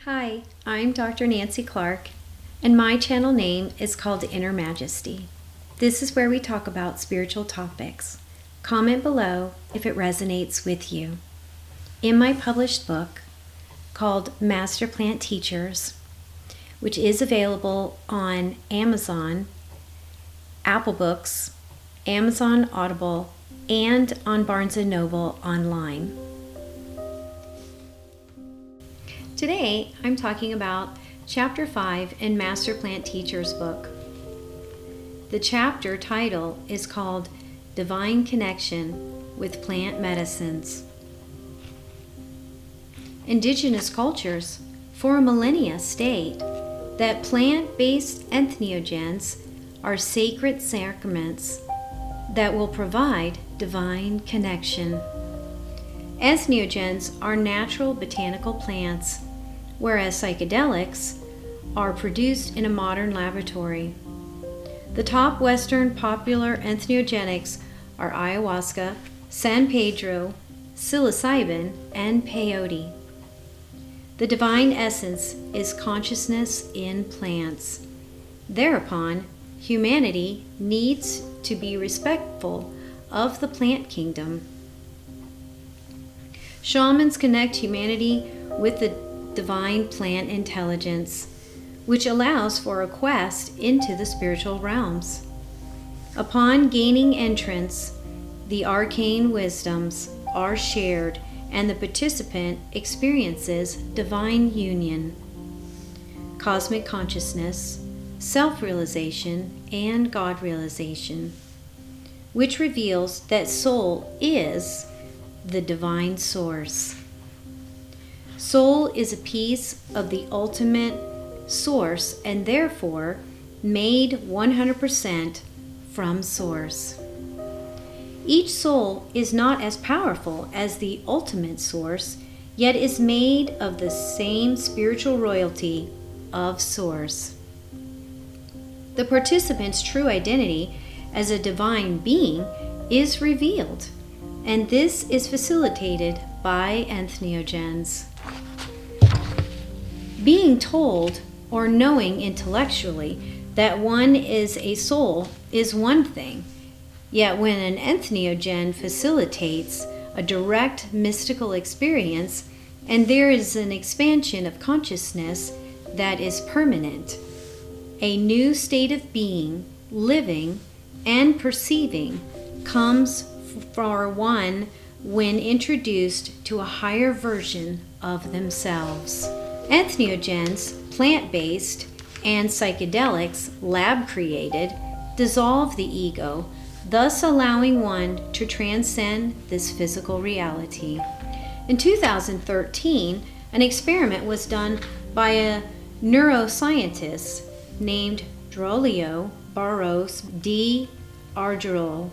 Hi, I'm Dr. Nancy Clark, and my channel name is called Inner Majesty. This is where we talk about spiritual topics. Comment below if it resonates with you. In my published book called Master Plant Teachers, which is available on Amazon, Apple Books, Amazon Audible, and on Barnes & Noble online. Today, I'm talking about Chapter 5 in Master Plant Teacher's book. The chapter title is called Divine Connection with Plant Medicines. Indigenous cultures for millennia state that plant-based entheogens are sacred sacraments that will provide divine connection. Entheogens are natural botanical plants, whereas psychedelics are produced in a modern laboratory. The top Western popular entheogenics are ayahuasca, San Pedro, psilocybin, and peyote. The divine essence is consciousness in plants. Thereupon, humanity needs to be respectful of the plant kingdom. Shamans connect humanity with the divine plant intelligence, which allows for a quest into the spiritual realms. Upon gaining entrance, the arcane wisdoms are shared and the participant experiences divine union, cosmic consciousness, self-realization, and God-realization, which reveals that soul is the divine source. Soul is a piece of the ultimate source and therefore made 100% from source. Each soul is not as powerful as the ultimate source, yet is made of the same spiritual royalty of source. The participant's true identity as a divine being is revealed, and this is facilitated by entheogens. Being told or knowing intellectually that one is a soul is one thing, yet when an entheogen facilitates a direct mystical experience and there is an expansion of consciousness that is permanent, a new state of being, living, and perceiving comes for one when introduced to a higher version of themselves. Entheogens, plant-based, and psychedelics, lab-created, dissolve the ego, thus allowing one to transcend this physical reality. In 2013, an experiment was done by a neuroscientist named Draulio Barros de Argerol,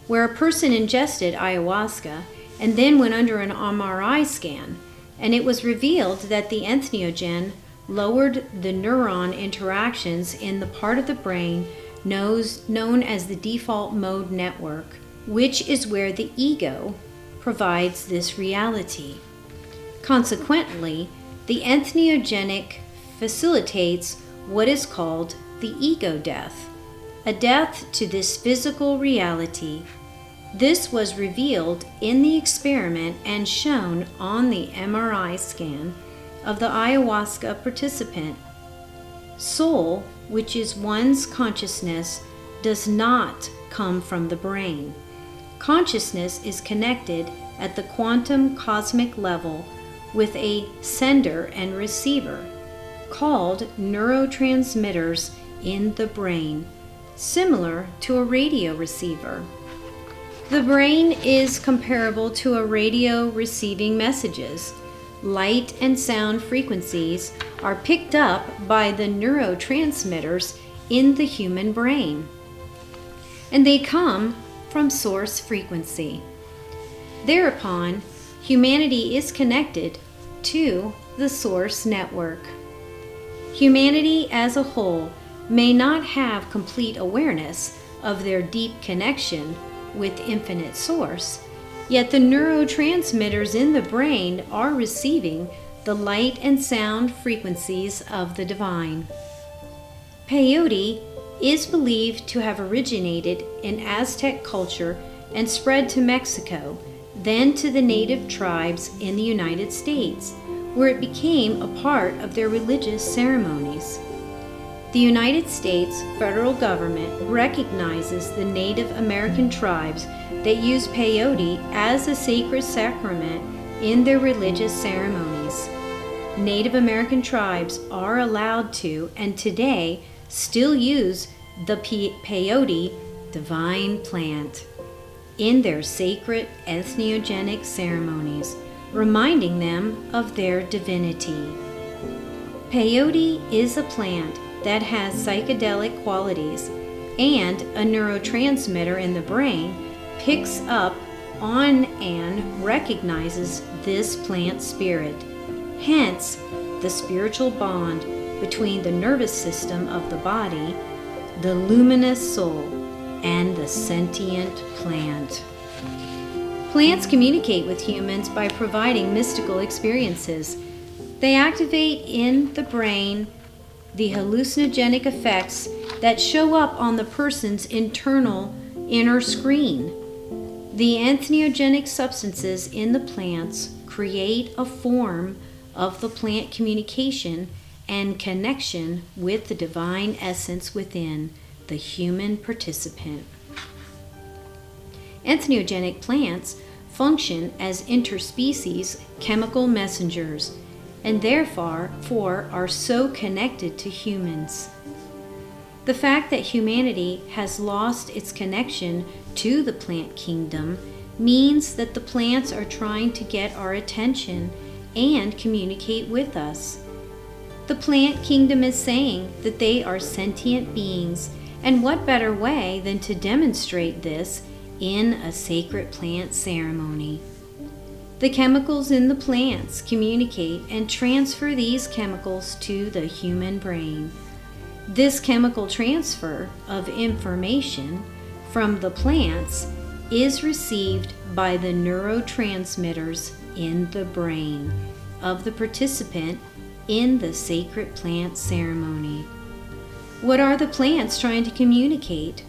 where a person ingested ayahuasca and then went under an MRI scan, and it was revealed that the entheogen lowered the neuron interactions in the part of the brain known as the default mode network, which is where the ego provides this reality. Consequently, the entheogenic facilitates what is called the ego death, a death to this physical reality. This was revealed in the experiment and shown on the MRI scan of the ayahuasca participant. Soul, which is one's consciousness, does not come from the brain. Consciousness is connected at the quantum cosmic level with a sender and receiver, called neurotransmitters in the brain, similar to a radio receiver. The brain is comparable to a radio receiving messages. Light and sound frequencies are picked up by the neurotransmitters in the human brain, and they come from source frequency. Thereupon, humanity is connected to the source network. Humanity as a whole may not have complete awareness of their deep connection with infinite source, yet the neurotransmitters in the brain are receiving the light and sound frequencies of the divine. Peyote is believed to have originated in Aztec culture and spread to Mexico, then to the native tribes in the United States, where it became a part of their religious ceremonies. The United States federal government recognizes the Native American tribes that use peyote as a sacred sacrament in their religious ceremonies. Native American tribes are allowed to, and today still use, the peyote divine plant in their sacred entheogenic ceremonies, reminding them of their divinity. Peyote is a plant that has psychedelic qualities, and a neurotransmitter in the brain picks up on and recognizes this plant spirit. Hence, the spiritual bond between the nervous system of the body, the luminous soul, and the sentient plant. Plants communicate with humans by providing mystical experiences. They activate in the brain the hallucinogenic effects that show up on the person's inner screen. The entheogenic substances in the plants create a form of the plant communication and connection with the divine essence within the human participant. Entheogenic plants function as interspecies chemical messengers, and therefore are so connected to humans. The fact that humanity has lost its connection to the plant kingdom means that the plants are trying to get our attention and communicate with us. The plant kingdom is saying that they are sentient beings, and what better way than to demonstrate this in a sacred plant ceremony? The chemicals in the plants communicate and transfer these chemicals to the human brain. This chemical transfer of information from the plants is received by the neurotransmitters in the brain of the participant in the sacred plant ceremony. What are the plants trying to communicate?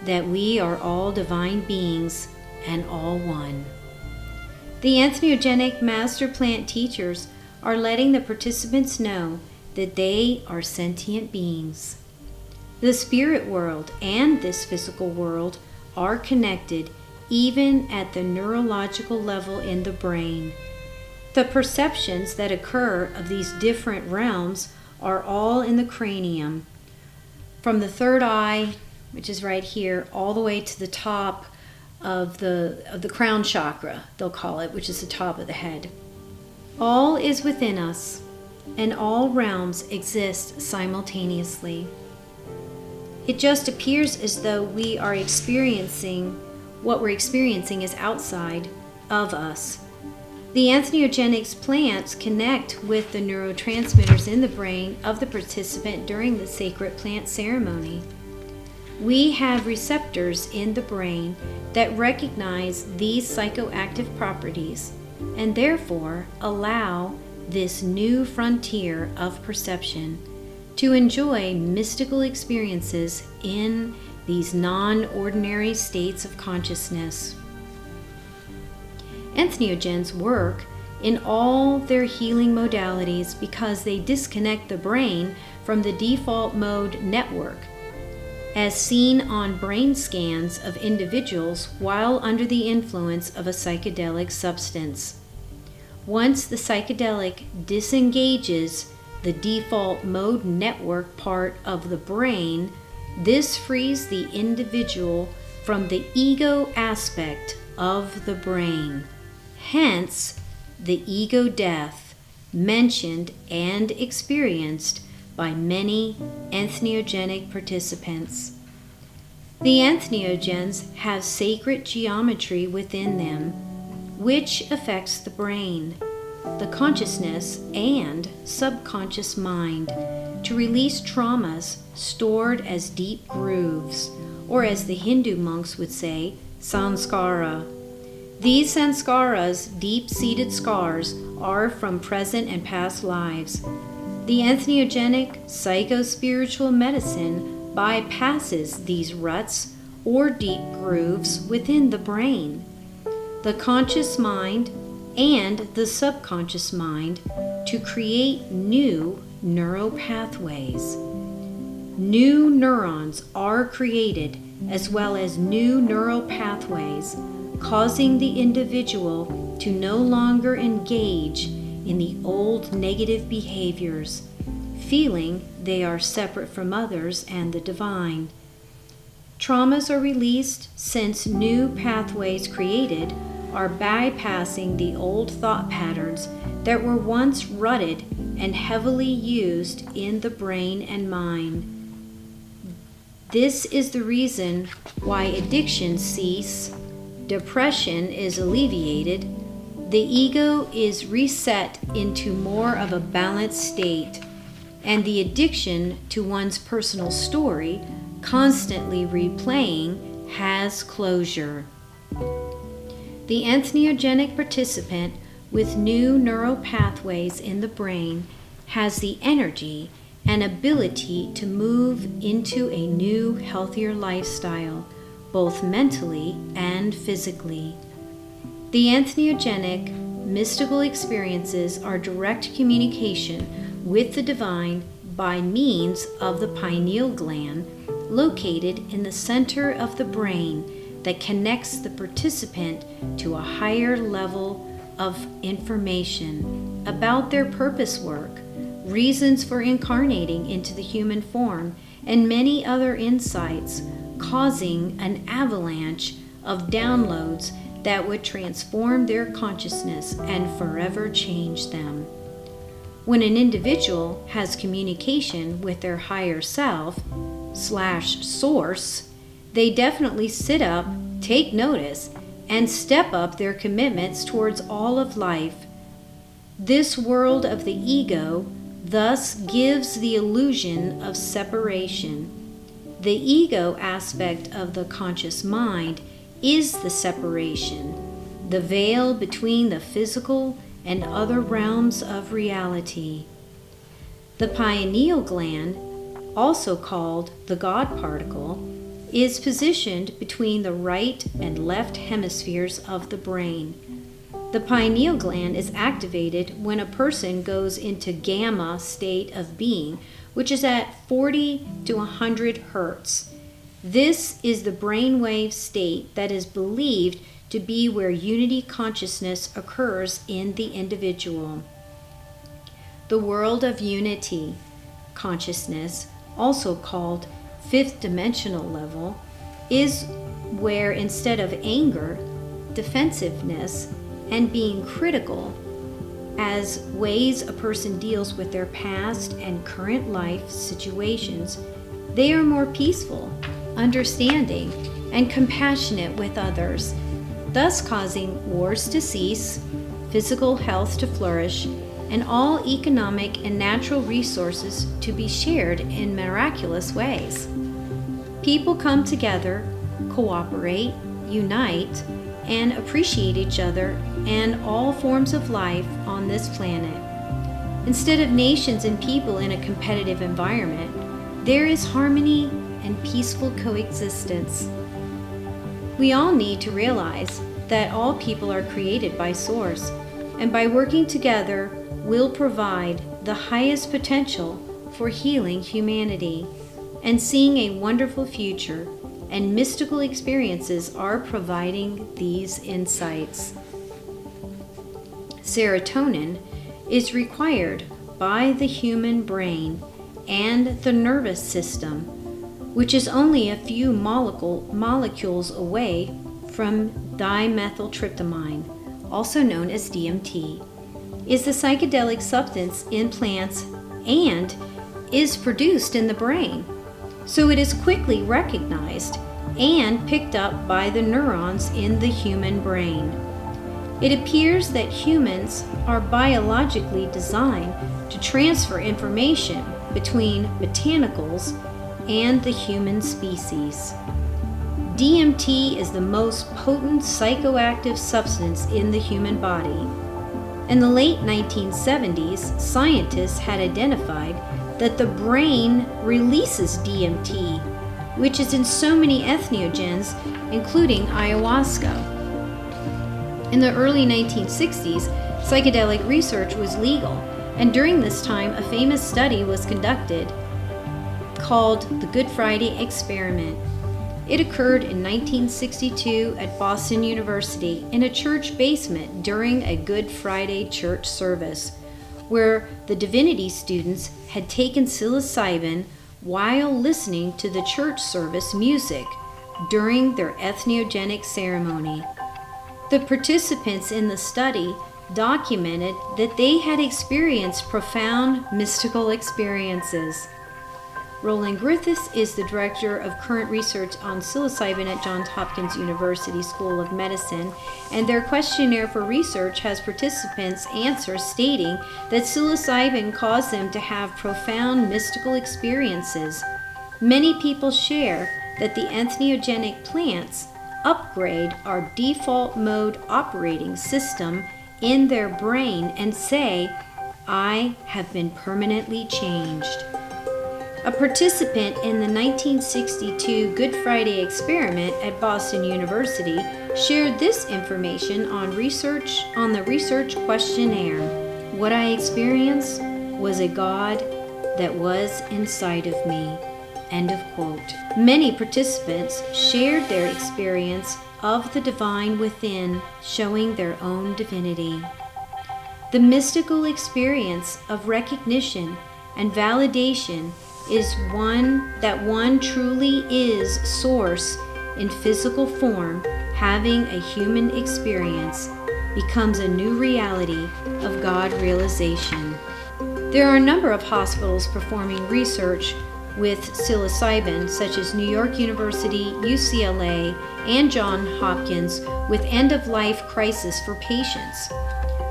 That we are all divine beings and all one. The entheogenic master plant teachers are letting the participants know that they are sentient beings. The spirit world and this physical world are connected even at the neurological level in the brain. The perceptions that occur of these different realms are all in the cranium, from the third eye, which is right here, all the way to the top of the crown chakra, they'll call it, which is the top of the head. All is within us, and all realms exist simultaneously. It just appears as though we are experiencing what we're experiencing is outside of us. The entheogenic plants connect with the neurotransmitters in the brain of the participant during the sacred plant ceremony. We have receptors in the brain that recognize these psychoactive properties and therefore allow this new frontier of perception to enjoy mystical experiences in these non-ordinary states of consciousness. Entheogens work in all their healing modalities because they disconnect the brain from the default mode network, as seen on brain scans of individuals while under the influence of a psychedelic substance. Once the psychedelic disengages the default mode network part of the brain, this frees the individual from the ego aspect of the brain. Hence, the ego death mentioned and experienced by many entheogenic participants. The entheogens have sacred geometry within them, which affects the brain, the consciousness, and subconscious mind to release traumas stored as deep grooves, or as the Hindu monks would say, sanskara. These sanskaras, deep-seated scars, are from present and past lives. The entheogenic psycho-spiritual medicine bypasses these ruts or deep grooves within the brain, the conscious mind, and the subconscious mind to create new neural pathways. New neurons are created as well as new neural pathways, causing the individual to no longer engage in the old negative behaviors, feeling they are separate from others and the divine. Traumas are released since new pathways created are bypassing the old thought patterns that were once rutted and heavily used in the brain and mind. This is the reason why addictions cease, depression is alleviated, the ego is reset into more of a balanced state, and the addiction to one's personal story, constantly replaying, has closure. The entheogenic participant with new neural pathways in the brain has the energy and ability to move into a new, healthier lifestyle, both mentally and physically. The entheogenic mystical experiences are direct communication with the divine by means of the pineal gland located in the center of the brain that connects the participant to a higher level of information about their purpose work, reasons for incarnating into the human form, and many other insights, causing an avalanche of downloads that would transform their consciousness and forever change them. When an individual has communication with their higher self / source, they definitely sit up, take notice, and step up their commitments towards all of life. This world of the ego thus gives the illusion of separation. The ego aspect of the conscious mind is the separation, the veil between the physical and other realms of reality. The pineal gland, also called the God particle, is positioned between the right and left hemispheres of the brain. The pineal gland is activated when a person goes into gamma state of being, which is at 40 to 100 hertz. This is the brainwave state that is believed to be where unity consciousness occurs in the individual. The world of unity consciousness, also called fifth dimensional level, is where instead of anger, defensiveness, and being critical as ways a person deals with their past and current life situations, they are more peaceful, understanding, and compassionate with others, thus causing wars to cease, physical health to flourish, and all economic and natural resources to be shared in miraculous ways. People come together, cooperate, unite, and appreciate each other and all forms of life on this planet. Instead of nations and people in a competitive environment, there is harmony and peaceful coexistence. We all need to realize that all people are created by Source, and by working together, will provide the highest potential for healing humanity and seeing a wonderful future, and mystical experiences are providing these insights. Serotonin is required by the human brain and the nervous system, which is only a few molecules away from dimethyltryptamine, also known as DMT, is the psychedelic substance in plants and is produced in the brain. So it is quickly recognized and picked up by the neurons in the human brain. It appears that humans are biologically designed to transfer information between botanicals and the human species. DMT is the most potent psychoactive substance in the human body. In the late 1970s, scientists had identified that the brain releases DMT, which is in so many entheogens, including ayahuasca. In the early 1960s, psychedelic research was legal, and during this time, a famous study was conducted called the Good Friday Experiment. It occurred in 1962 at Boston University in a church basement during a Good Friday church service, where the divinity students had taken psilocybin while listening to the church service music during their entheogenic ceremony. The participants in the study documented that they had experienced profound mystical experiences. Roland Griffiths is the director of current research on psilocybin at Johns Hopkins University School of Medicine, and their questionnaire for research has participants answer stating that psilocybin caused them to have profound mystical experiences. Many people share that the entheogenic plants upgrade our default mode operating system in their brain and say, "I have been permanently changed." A participant in the 1962 Good Friday experiment at Boston University shared this information on the research questionnaire. "What I experienced was a God that was inside of me." End of quote. Many participants shared their experience of the divine within, showing their own divinity. The mystical experience of recognition and validation is one truly is source in physical form, having a human experience becomes a new reality of God realization. There are a number of hospitals performing research with psilocybin, such as New York University, UCLA, and Johns Hopkins, with end-of-life crisis for patients.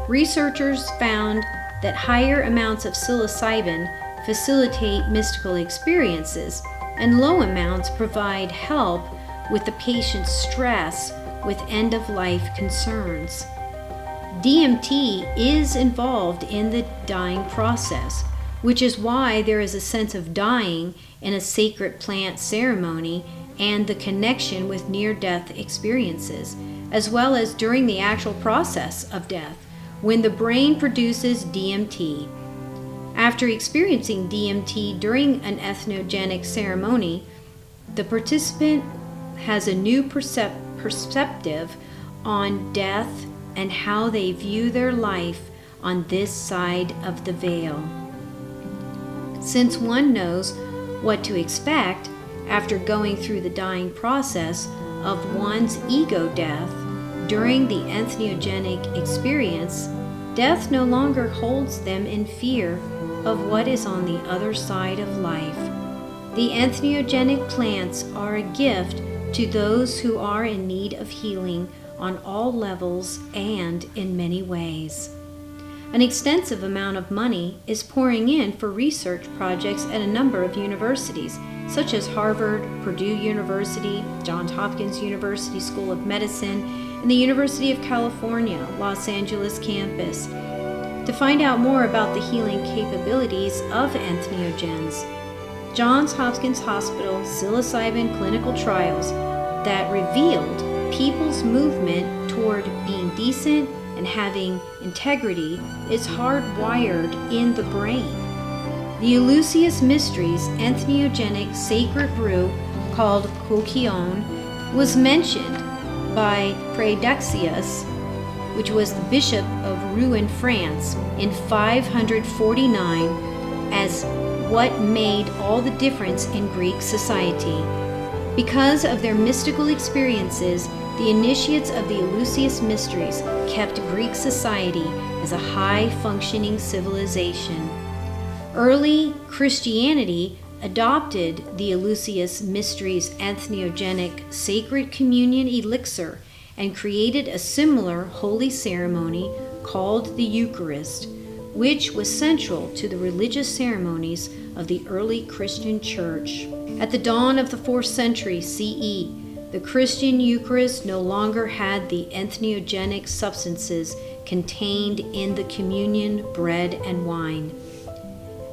Researchers found that higher amounts of psilocybin facilitate mystical experiences, and low amounts provide help with the patient's stress with end-of-life concerns. DMT is involved in the dying process, which is why there is a sense of dying in a sacred plant ceremony and the connection with near-death experiences, as well as during the actual process of death, when the brain produces DMT. After experiencing DMT during an entheogenic ceremony, the participant has a new perspective on death and how they view their life on this side of the veil. Since one knows what to expect after going through the dying process of one's ego death during the entheogenic experience, death no longer holds them in fear of what is on the other side of life. The entheogenic plants are a gift to those who are in need of healing on all levels and in many ways. An extensive amount of money is pouring in for research projects at a number of universities, such as Harvard, Purdue University, Johns Hopkins University School of Medicine, and the University of California, Los Angeles campus. To find out more about the healing capabilities of entheogens, Johns Hopkins Hospital psilocybin clinical trials that revealed people's movement toward being decent and having integrity is hardwired in the brain. The Eleusis Mysteries entheogenic sacred brew called cultivation was mentioned by Predixius, which was the bishop of Rouen, France, in 549 as what made all the difference in Greek society. Because of their mystical experiences, the initiates of the Eleusis Mysteries kept Greek society as a high-functioning civilization. Early Christianity adopted the Eleusis Mysteries entheogenic sacred communion elixir and created a similar holy ceremony called the Eucharist, which was central to the religious ceremonies of the early Christian church. At the dawn of the 4th century CE, The Christian Eucharist no longer had the entheogenic substances contained in the communion bread and wine.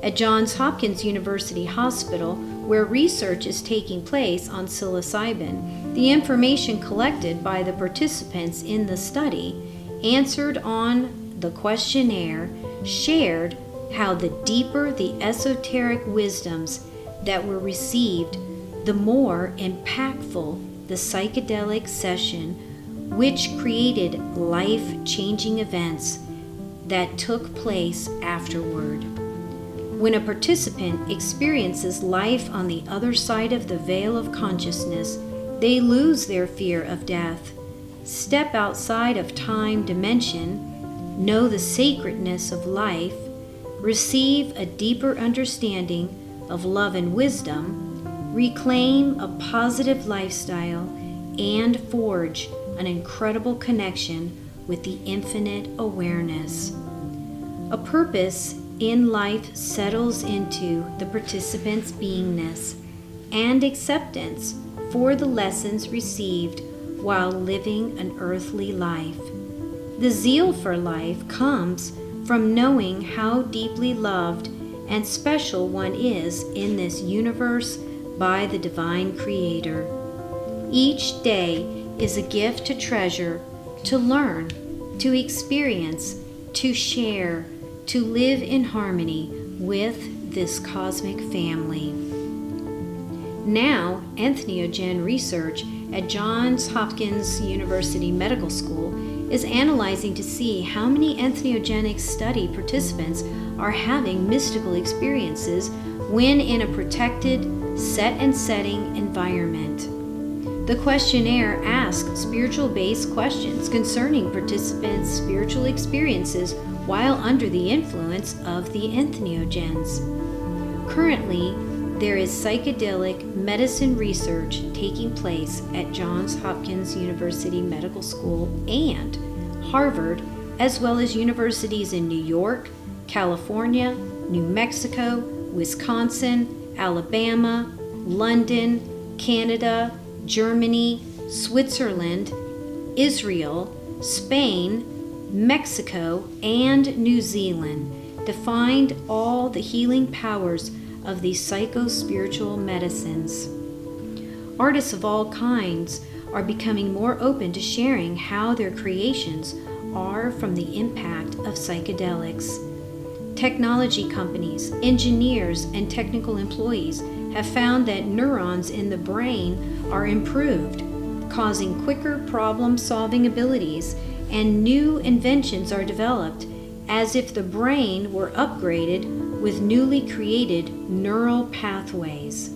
At Johns Hopkins University Hospital, where research is taking place on psilocybin, the information collected by the participants in the study, answered on the questionnaire, shared how the deeper the esoteric wisdoms that were received, the more impactful the psychedelic session, which created life-changing events that took place afterward. When a participant experiences life on the other side of the veil of consciousness, they lose their fear of death, step outside of time dimension, know the sacredness of life, receive a deeper understanding of love and wisdom, reclaim a positive lifestyle, and forge an incredible connection with the infinite awareness. A purpose in life settles into the participant's beingness and acceptance for the lessons received while living an earthly life. The zeal for life comes from knowing how deeply loved and special one is in this universe by the divine creator. Each day is a gift to treasure, to learn, to experience, to share, to live in harmony with this cosmic family. Now, entheogen research at Johns Hopkins University Medical School is analyzing to see how many entheogenic study participants are having mystical experiences when in a protected, set and setting environment. The questionnaire asks spiritual-based questions concerning participants' spiritual experiences while under the influence of the entheogens. Currently, there is psychedelic medicine research taking place at Johns Hopkins University Medical School and Harvard, as well as universities in New York, California, New Mexico, Wisconsin, Alabama, London, Canada, Germany, Switzerland, Israel, Spain, Mexico, and New Zealand to find all the healing powers of these psycho-spiritual medicines. Artists of all kinds are becoming more open to sharing how their creations are from the impact of psychedelics. Technology companies, engineers, and technical employees have found that neurons in the brain are improved, causing quicker problem-solving abilities, and new inventions are developed as if the brain were upgraded with newly created neural pathways.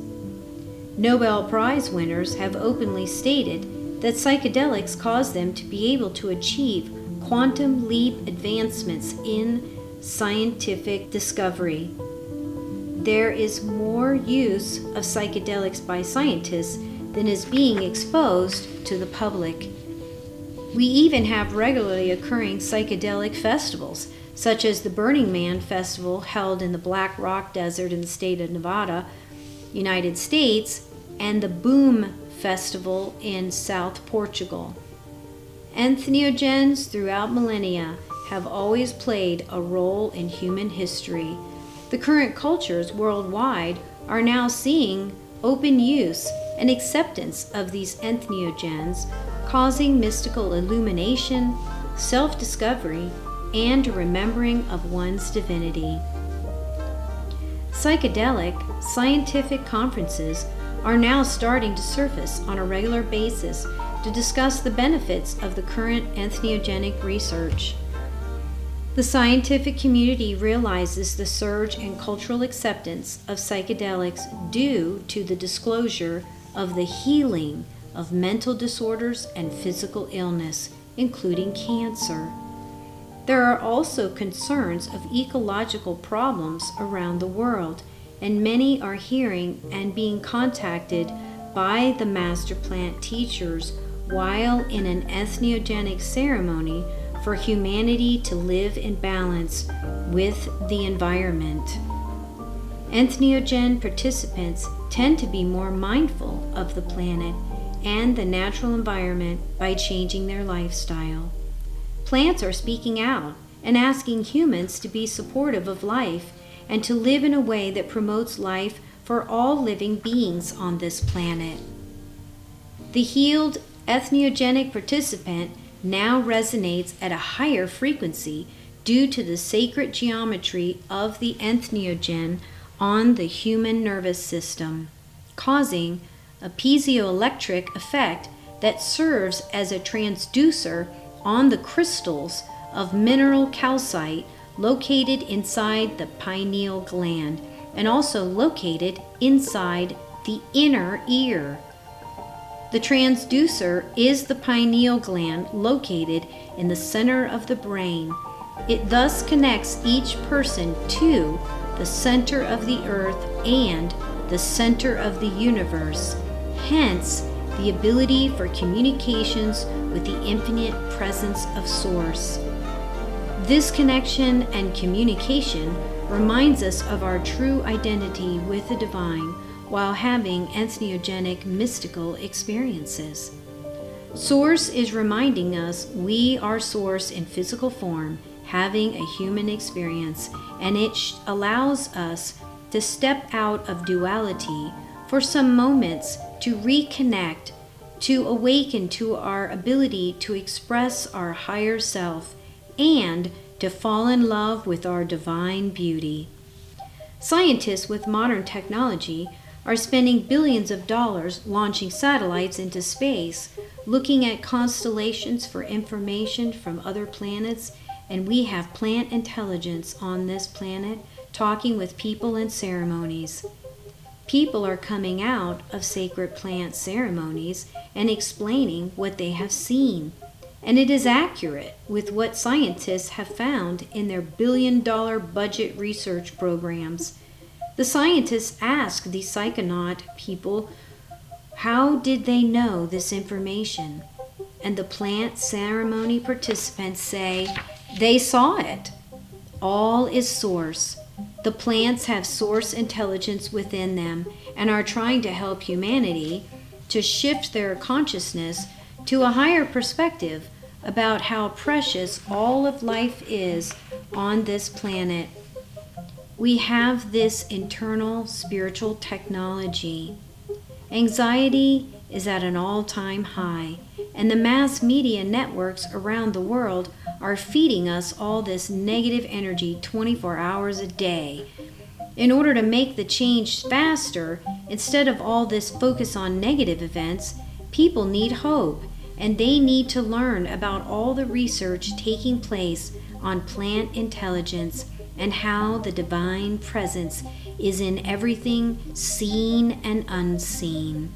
Nobel Prize winners have openly stated that psychedelics cause them to be able to achieve quantum leap advancements in scientific discovery. There is more use of psychedelics by scientists than is being exposed to the public. We even have regularly occurring psychedelic festivals, such as the Burning Man Festival held in the Black Rock Desert in the state of Nevada, United States, and the Boom Festival in South Portugal. Entheogens throughout millennia have always played a role in human history. The current cultures worldwide are now seeing open use and acceptance of these entheogens, causing mystical illumination, self-discovery, and a remembering of one's divinity. Psychedelic scientific conferences are now starting to surface on a regular basis to discuss the benefits of the current entheogenic research. The scientific community realizes the surge in cultural acceptance of psychedelics due to the disclosure of the healing of mental disorders and physical illness, including cancer. There are also concerns of ecological problems around the world, and many are hearing and being contacted by the master plant teachers while in an entheogenic ceremony for humanity to live in balance with the environment. Entheogen participants tend to be more mindful of the planet and the natural environment by changing their lifestyle. Plants are speaking out and asking humans to be supportive of life and to live in a way that promotes life for all living beings on this planet. The healed entheogenic participant now resonates at a higher frequency due to the sacred geometry of the entheogen on the human nervous system, causing a piezoelectric effect that serves as a transducer on the crystals of mineral calcite located inside the pineal gland and also located inside the inner ear. The transducer is the pineal gland located in the center of the brain. It thus connects each person to the center of the earth and the center of the universe, hence the ability for communications with the infinite presence of Source. This connection and communication reminds us of our true identity with the divine while having entheogenic mystical experiences. Source is reminding us we are Source in physical form, having a human experience, and it allows us to step out of duality for some moments to reconnect, to awaken to our ability to express our higher self, and to fall in love with our divine beauty. Scientists with modern technology are spending billions of dollars launching satellites into space, looking at constellations for information from other planets, and we have plant intelligence on this planet talking with people in ceremonies. People are coming out of sacred plant ceremonies and explaining what they have seen, and it is accurate with what scientists have found in their billion-dollar budget research programs. The scientists ask the psychonaut people, how did they know this information? And the plant ceremony participants say, they saw it. All is Source. The plants have Source intelligence within them and are trying to help humanity to shift their consciousness to a higher perspective about how precious all of life is on this planet. We have this internal spiritual technology. Anxiety is at an all-time high, and the mass media networks around the world are feeding us all this negative energy 24 hours a day. In order to make the change faster, instead of all this focus on negative events, people need hope, and they need to learn about all the research taking place on plant intelligence and how the divine presence is in everything seen and unseen.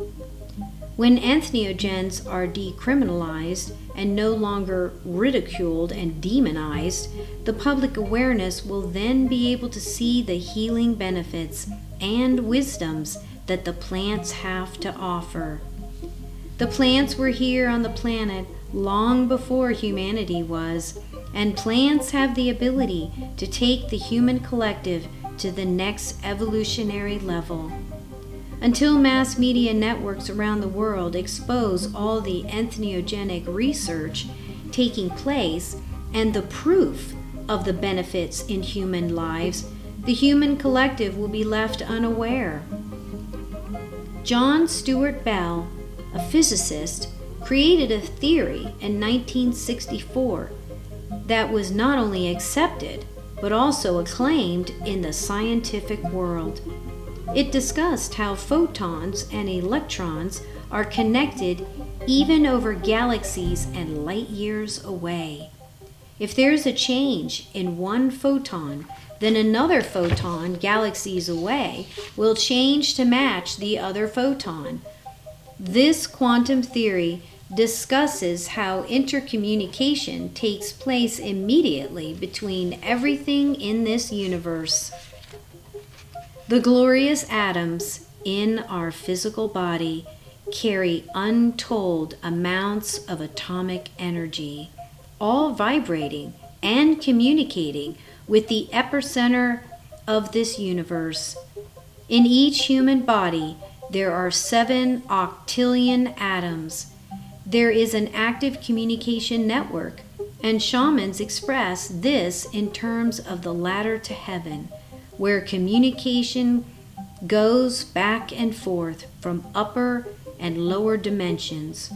When entheogens are decriminalized and no longer ridiculed and demonized, the public awareness will then be able to see the healing benefits and wisdoms that the plants have to offer. The plants were here on the planet long before humanity was, and plants have the ability to take the human collective to the next evolutionary level. Until mass media networks around the world expose all the entheogenic research taking place and the proof of the benefits in human lives, the human collective will be left unaware. John Stuart Bell, a physicist, created a theory in 1964 that was not only accepted but also acclaimed in the scientific world. It discussed how photons and electrons are connected even over galaxies and light years away. If there's a change in one photon, then another photon galaxies away will change to match the other photon. This quantum theory discusses how intercommunication takes place immediately between everything in this universe. The glorious atoms in our physical body carry untold amounts of atomic energy, all vibrating and communicating with the epicenter of this universe. In each human body, There are 7 octillion atoms. There is an active communication network, and shamans express this in terms of the ladder to heaven, where communication goes back and forth from upper and lower dimensions.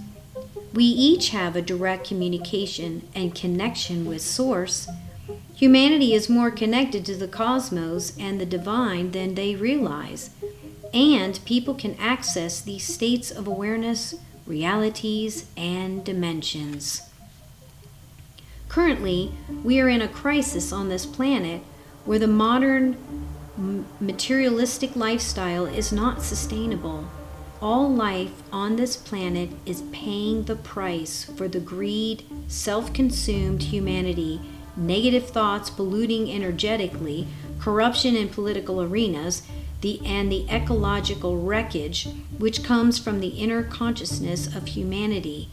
We each have a direct communication and connection with Source. Humanity is more connected to the cosmos and the divine than they realize, and people can access these states of awareness, realities, and dimensions. Currently, we are in a crisis on this planet where the modern materialistic lifestyle is not sustainable. All life on this planet is paying the price for the greed, self-consumed humanity, negative thoughts polluting energetically, corruption in political arenas, and the ecological wreckage which comes from the inner consciousness of humanity.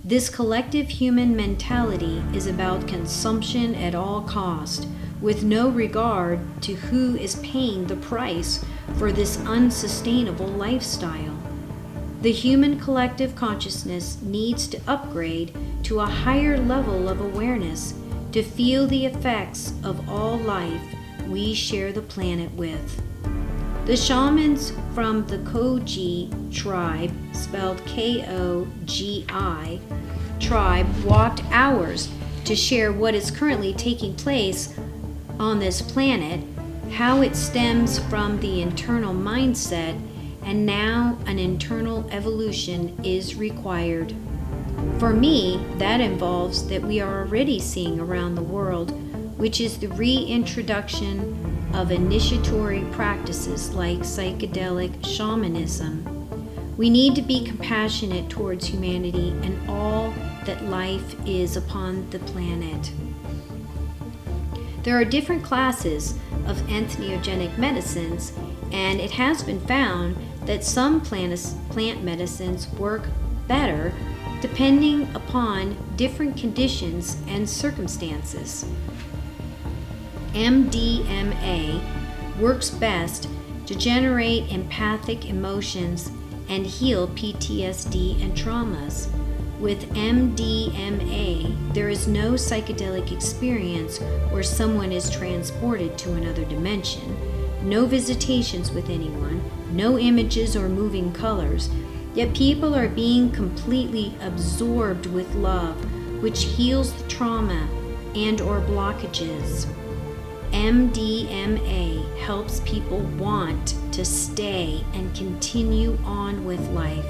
This collective human mentality is about consumption at all cost, with no regard to who is paying the price for this unsustainable lifestyle. The human collective consciousness needs to upgrade to a higher level of awareness to feel the effects of all life we share the planet with. The shamans from the Kogi tribe, spelled Kogi, tribe walked hours to share what is currently taking place on this planet, how it stems from the internal mindset, and now an internal evolution is required. For me, that involves that we are already seeing around the world, which is the reintroduction of initiatory practices like psychedelic shamanism. We need to be compassionate towards humanity and all that life is upon the planet. There are different classes of entheogenic medicines, and it has been found that some plant medicines work better depending upon different conditions and circumstances. MDMA works best to generate empathic emotions and heal PTSD and traumas. With MDMA, there is no psychedelic experience where someone is transported to another dimension, no visitations with anyone, no images or moving colors, yet people are being completely absorbed with love, which heals the trauma and or blockages. MDMA helps people want to stay and continue on with life,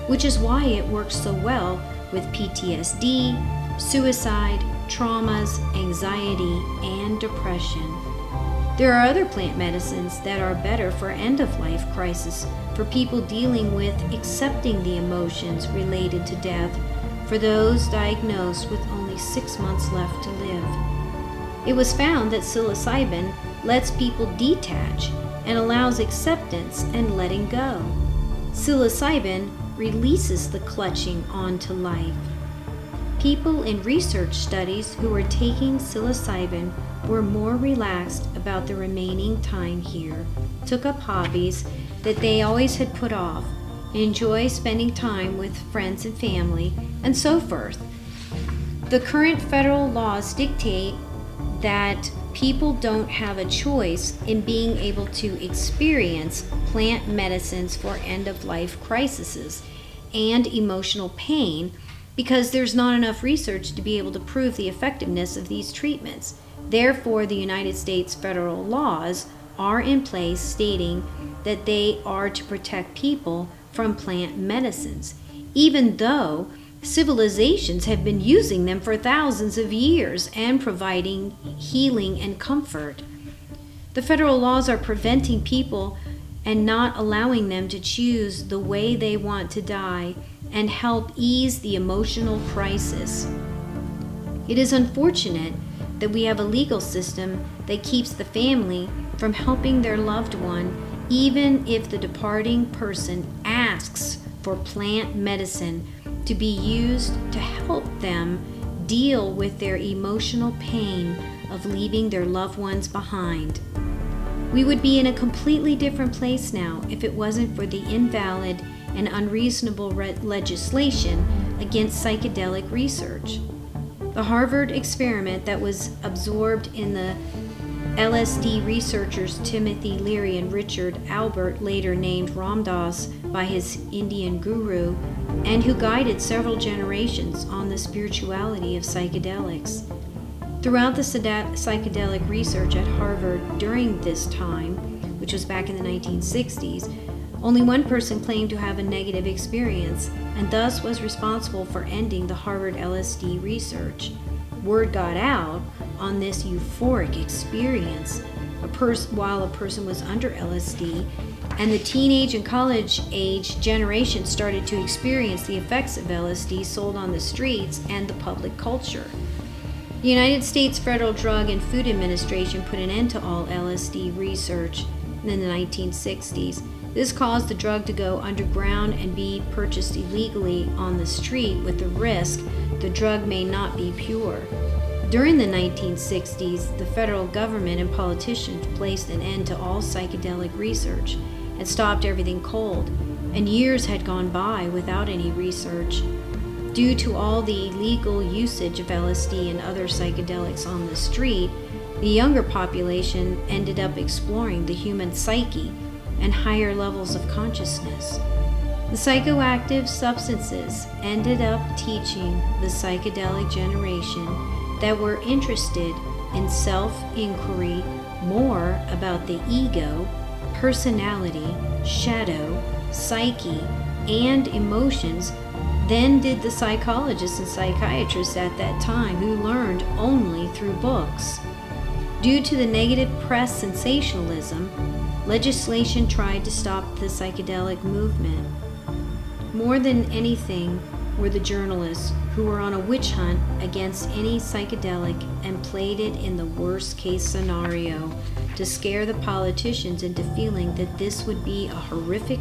which is why it works so well with PTSD, suicide, traumas, anxiety, and depression. There are other plant medicines that are better for end-of-life crisis, for people dealing with accepting the emotions related to death, for those diagnosed with only 6 months left to live. It was found that psilocybin lets people detach and allows acceptance and letting go. Psilocybin releases the clutching onto life. People in research studies who were taking psilocybin were more relaxed about the remaining time here, took up hobbies that they always had put off, enjoy spending time with friends and family, and so forth. The current federal laws dictate that people don't have a choice in being able to experience plant medicines for end-of-life crises and emotional pain because there's not enough research to be able to prove the effectiveness of these treatments. Therefore, the United States federal laws are in place stating that they are to protect people from plant medicines, even though civilizations have been using them for thousands of years and providing healing and comfort. The federal laws are preventing people and not allowing them to choose the way they want to die and help ease the emotional crisis. It is unfortunate that we have a legal system that keeps the family from helping their loved one even if the departing person asks for plant medicine to be used to help them deal with their emotional pain of leaving their loved ones behind. We would be in a completely different place now if it wasn't for the invalid and unreasonable legislation against psychedelic research. The Harvard experiment that was absorbed in the LSD researchers Timothy Leary and Richard Albert, later named Ram Dass by his Indian guru, and who guided several generations on the spirituality of psychedelics. Throughout the psychedelic research at Harvard during this time, which was back in the 1960s, only one person claimed to have a negative experience and thus was responsible for ending the Harvard LSD research. Word got out on this euphoric experience while a person was under LSD, and the teenage and college age generation started to experience the effects of LSD sold on the streets and the public culture. The United States Federal Drug and Food Administration put an end to all LSD research in the 1960s. This caused the drug to go underground and be purchased illegally on the street with the risk the drug may not be pure. During the 1960s, the federal government and politicians placed an end to all psychedelic research and stopped everything cold, and years had gone by without any research. Due to all the illegal usage of LSD and other psychedelics on the street, the younger population ended up exploring the human psyche and higher levels of consciousness. The psychoactive substances ended up teaching the psychedelic generation that were interested in self-inquiry more about the ego, personality, shadow, psyche, and emotions than did the psychologists and psychiatrists at that time, who learned only through books. Due to the negative press sensationalism, legislation tried to stop the psychedelic movement. More than anything were the journalists who were on a witch hunt against any psychedelic and played it in the worst case scenario to scare the politicians into feeling that this would be a horrific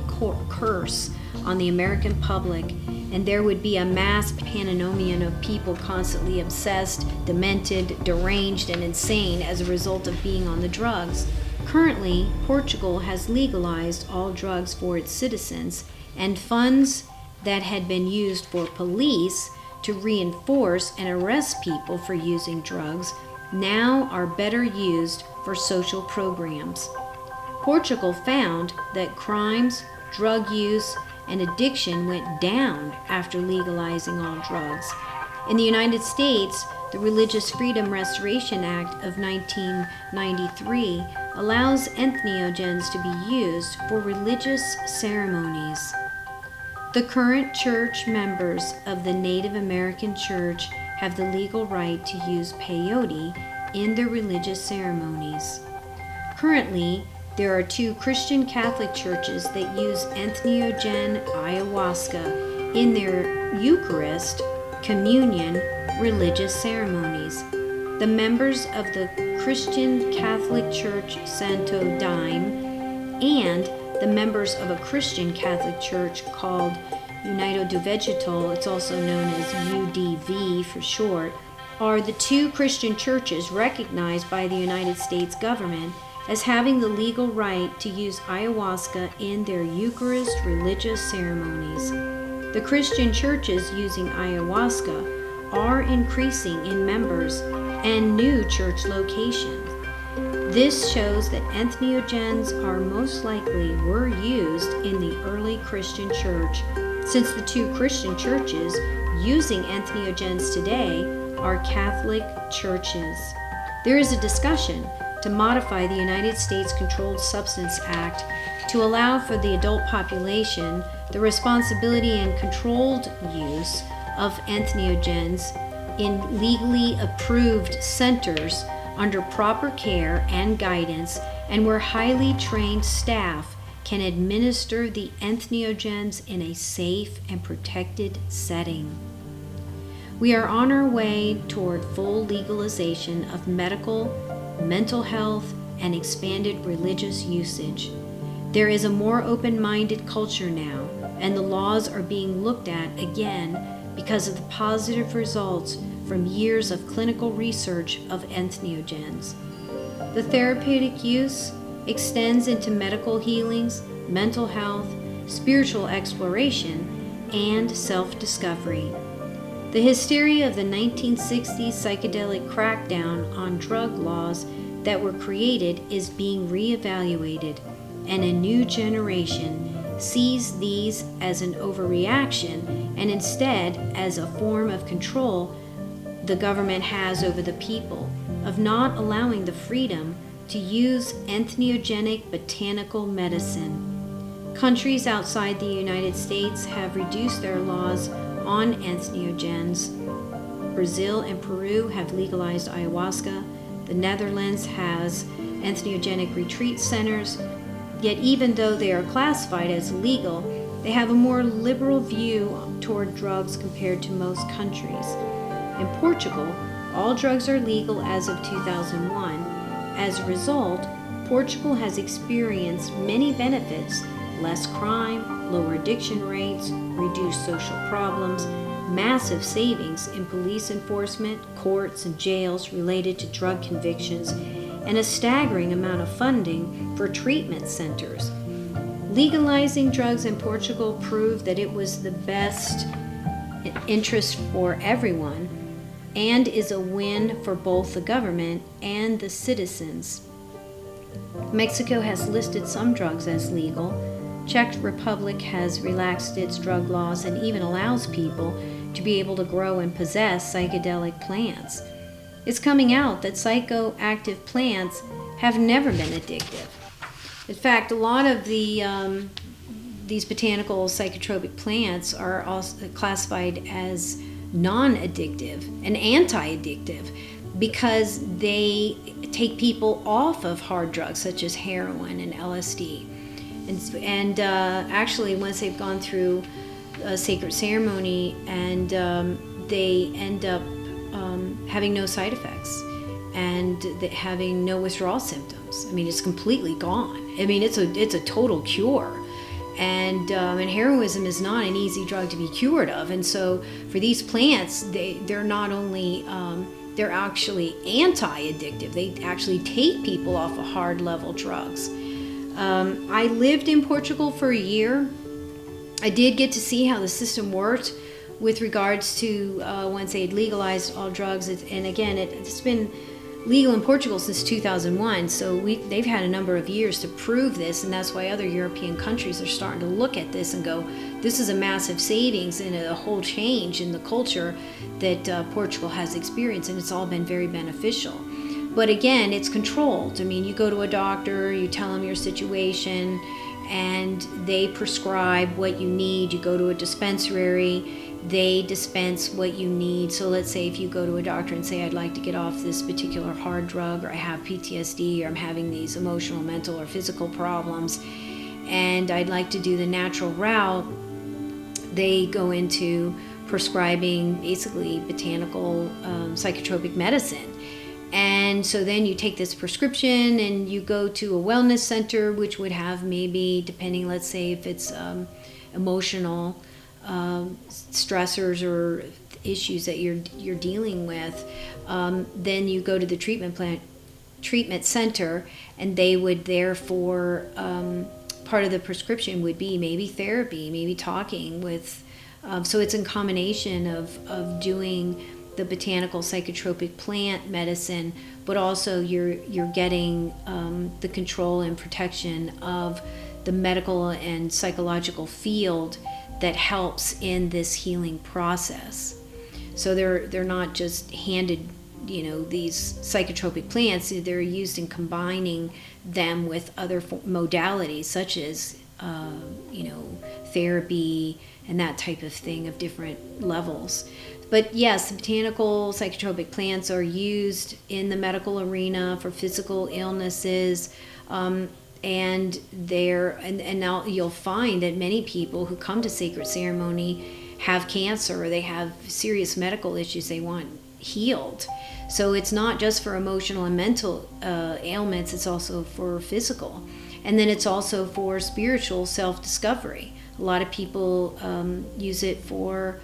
curse on the American public, and there would be a mass pandemonium of people constantly obsessed, demented, deranged, and insane as a result of being on the drugs. Currently, Portugal has legalized all drugs for its citizens, and funds that had been used for police to reinforce and arrest people for using drugs now are better used for social programs. Portugal found that crimes, drug use, and addiction went down after legalizing all drugs. In the United States, the Religious Freedom Restoration Act of 1993 allows entheogens to be used for religious ceremonies. The current church members of the Native American Church have the legal right to use peyote in their religious ceremonies. Currently, there are 2 Christian Catholic churches that use entheogen ayahuasca in their Eucharist, communion, religious ceremonies. The members of the Christian Catholic Church Santo Daime and the members of a Christian Catholic Church called Unido do Vegetal, it's also known as UDV for short, are the 2 Christian churches recognized by the United States government as having the legal right to use ayahuasca in their Eucharist religious ceremonies. The Christian churches using ayahuasca are increasing in members and new church locations. This shows that entheogens are most likely were used in the early Christian church, since the 2 Christian churches using entheogens today are Catholic churches. There is a discussion to modify the United States Controlled Substance Act to allow for the adult population the responsibility and controlled use of entheogens in legally approved centers under proper care and guidance, and where highly trained staff can administer the entheogens in a safe and protected setting. We are on our way toward full legalization of medical, mental health, and expanded religious usage. There is a more open-minded culture now, and the laws are being looked at again because of the positive results from years of clinical research of entheogens. The therapeutic use extends into medical healings, mental health, spiritual exploration, and self-discovery. The hysteria of the 1960s psychedelic crackdown on drug laws that were created is being reevaluated, and a new generation sees these as an overreaction and instead as a form of control the government has over the people, of not allowing the freedom to use entheogenic botanical medicine. Countries outside the United States have reduced their laws on entheogens. Brazil and Peru have legalized ayahuasca. The Netherlands has entheogenic retreat centers. Yet even though they are classified as legal, they have a more liberal view toward drugs compared to most countries. In Portugal, all drugs are legal as of 2001. As a result, Portugal has experienced many benefits: less crime, lower addiction rates, reduced social problems, massive savings in police enforcement, courts, and jails related to drug convictions, and a staggering amount of funding for treatment centers. Legalizing drugs in Portugal proved that it was the best interest for everyone and is a win for both the government and the citizens. Mexico has listed some drugs as legal. Czech Republic has relaxed its drug laws and even allows people to be able to grow and possess psychedelic plants. It's coming out that psychoactive plants have never been addictive. In fact, a lot of these botanical psychotropic plants are also classified as non-addictive and anti-addictive because they take people off of hard drugs such as heroin and LSD. And actually, once they've gone through a sacred ceremony and they end up having no side effects and having no withdrawal symptoms. I mean, it's completely gone. I mean, it's a total cure. And heroism is not an easy drug to be cured of. And so for these plants, they're not only, they're actually anti-addictive. They actually take people off of hard level drugs. I lived in Portugal for a year. I did get to see how the system worked with regards to once they had legalized all drugs. And again, it's been legal in Portugal since 2001, so they've had a number of years to prove this, and that's why other European countries are starting to look at this and go, this is a massive savings and a whole change in the culture that Portugal has experienced, and it's all been very beneficial. But again, it's controlled. I mean, you go to a doctor, you tell them your situation, and they prescribe what you need. You go to a dispensary, they dispense what you need. So let's say if you go to a doctor and say, I'd like to get off this particular hard drug, or I have PTSD, or I'm having these emotional, mental, or physical problems, and I'd like to do the natural route, they go into prescribing basically botanical psychotropic medicine. And so then you take this prescription and you go to a wellness center, which would have maybe, depending, let's say if it's emotional stressors or issues that you're dealing with, then you go to the treatment center, and they would therefore part of the prescription would be maybe therapy, maybe talking with. So it's in combination of doing the botanical psychotropic plant medicine, but also you're getting the control and protection of the medical and psychological field that helps in this healing process. So they're not just handed, these psychotropic plants. They're used in combining them with other modalities such as therapy and that type of thing of different levels. But yes, botanical psychotropic plants are used in the medical arena for physical illnesses, and now you'll find that many people who come to sacred ceremony have cancer, or they have serious medical issues they want healed. So it's not just for emotional and mental ailments, it's also for physical. And then it's also for spiritual self-discovery. A lot of people use it for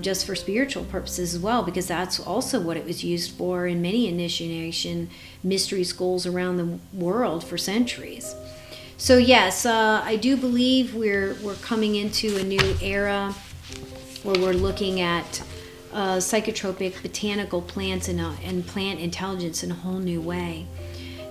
just for spiritual purposes as well, because that's also what it was used for in many initiation mystery schools around the world for centuries. So yes, I do believe we're coming into a new era where we're looking at psychotropic botanical plants and plant intelligence in a whole new way.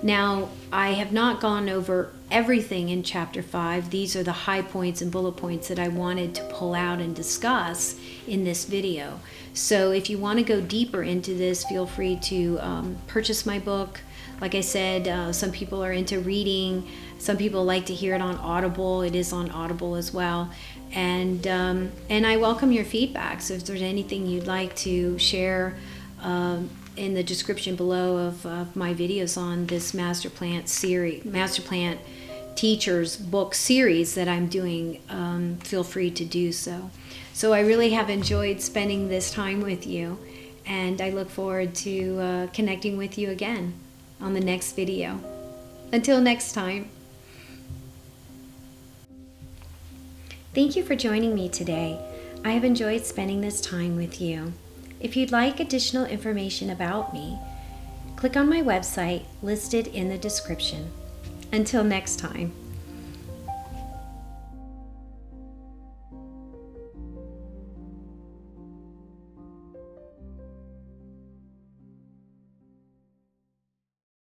Now, I have not gone over everything in Chapter 5. These are the high points and bullet points that I wanted to pull out and discuss in this video. So if you want to go deeper into this, feel free to purchase my book. Like I said, some people are into reading. Some people like to hear it on Audible. It is on Audible as well. And I welcome your feedback. So if there's anything you'd like to share in the description below of my videos on this Master Plant Teachers book series that I'm doing, feel free to do so. So I really have enjoyed spending this time with you, and I look forward to connecting with you again on the next video. Until next time. Thank you for joining me today. I have enjoyed spending this time with you. If you'd like additional information about me, click on my website listed in the description. Until next time.